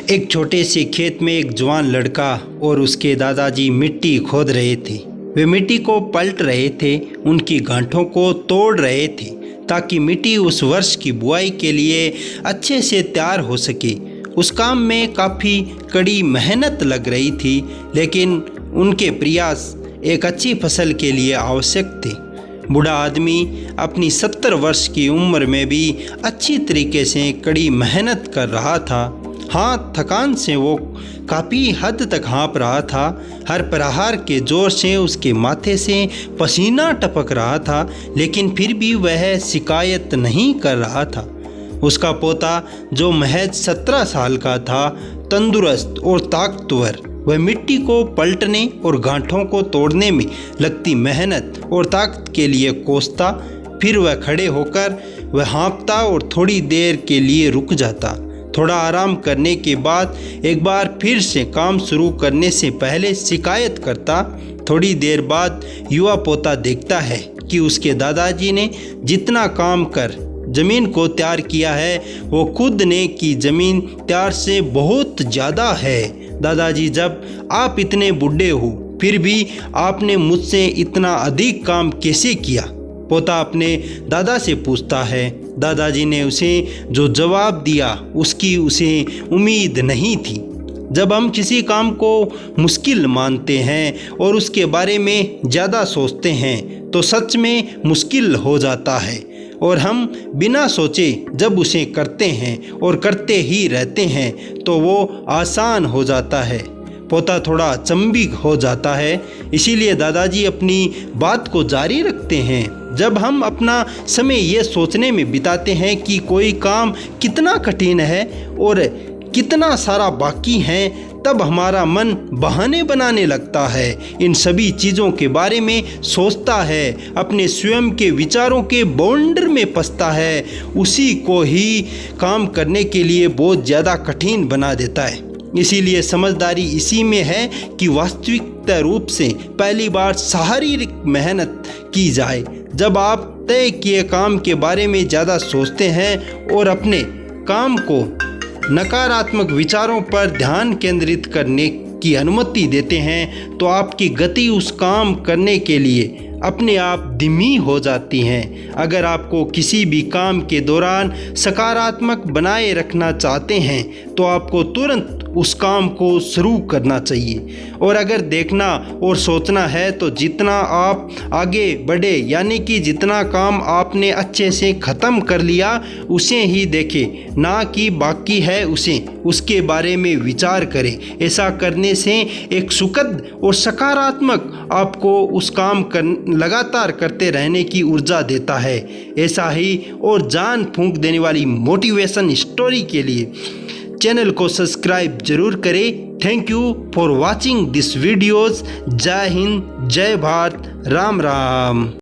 एक छोटे से खेत में एक जवान लड़का और उसके दादाजी मिट्टी खोद रहे थे। वे मिट्टी को पलट रहे थे, उनकी गांठों को तोड़ रहे थे ताकि मिट्टी उस वर्ष की बुआई के लिए अच्छे से तैयार हो सके। उस काम में काफ़ी कड़ी मेहनत लग रही थी, लेकिन उनके प्रयास एक अच्छी फसल के लिए आवश्यक थे। बूढ़ा आदमी अपनी 70 वर्ष की उम्र में भी अच्छी तरीके से कड़ी मेहनत कर रहा था। हाँ, थकान से वो काफ़ी हद तक हाँफ रहा था। हर प्रहार के जोर से उसके माथे से पसीना टपक रहा था, लेकिन फिर भी वह शिकायत नहीं कर रहा था। उसका पोता, जो महज 17 साल का था, तंदुरुस्त और ताकतवर, वह मिट्टी को पलटने और गांठों को तोड़ने में लगती मेहनत और ताकत के लिए कोसता। फिर वह खड़े होकर वह हाँफता और थोड़ी देर के लिए रुक जाता। थोड़ा आराम करने के बाद एक बार फिर से काम शुरू करने से पहले शिकायत करता। थोड़ी देर बाद युवा पोता देखता है कि उसके दादाजी ने जितना काम कर ज़मीन को तैयार किया है, वो खुद ने की ज़मीन तैयार से बहुत ज़्यादा है। दादाजी, जब आप इतने बूढ़े हो फिर भी आपने मुझसे इतना अधिक काम कैसे किया? पोता अपने दादा से पूछता है। दादाजी ने उसे जो जवाब दिया उसकी उसे उम्मीद नहीं थी। जब हम किसी काम को मुश्किल मानते हैं और उसके बारे में ज़्यादा सोचते हैं तो सच में मुश्किल हो जाता है, और हम बिना सोचे जब उसे करते हैं और करते ही रहते हैं तो वो आसान हो जाता है। पोता थोड़ा अचंभित हो जाता है, इसीलिए दादाजी अपनी बात को जारी रखते हैं। जब हम अपना समय ये सोचने में बिताते हैं कि कोई काम कितना कठिन है और कितना सारा बाकी है, तब हमारा मन बहाने बनाने लगता है। इन सभी चीज़ों के बारे में सोचता है, अपने स्वयं के विचारों के बाउंडर में फंसता है, उसी को ही काम करने के लिए बहुत ज़्यादा कठिन बना देता है। इसीलिए समझदारी इसी में है कि वास्तविक रूप से पहली बार शारीरिक मेहनत की जाए। जब आप तय किए काम के बारे में ज़्यादा सोचते हैं और अपने काम को नकारात्मक विचारों पर ध्यान केंद्रित करने की अनुमति देते हैं तो आपकी गति उस काम करने के लिए अपने आप धीमी हो जाती हैं। अगर आपको किसी भी काम के दौरान सकारात्मक बनाए रखना चाहते हैं तो आपको तुरंत उस काम को शुरू करना चाहिए। और अगर देखना और सोचना है तो जितना आप आगे बढ़े, यानी कि जितना काम आपने अच्छे से ख़त्म कर लिया उसे ही देखें, ना कि बाकी है उसके बारे में विचार करें। ऐसा करने से एक सुखद और सकारात्मक आपको उस काम लगातार करते रहने की ऊर्जा देता है। ऐसा ही और जान फूंक देने वाली मोटिवेशन स्टोरी के लिए चैनल को सब्सक्राइब जरूर करें। Thank you for watching this videos. जय हिंद, जय भारत, राम राम।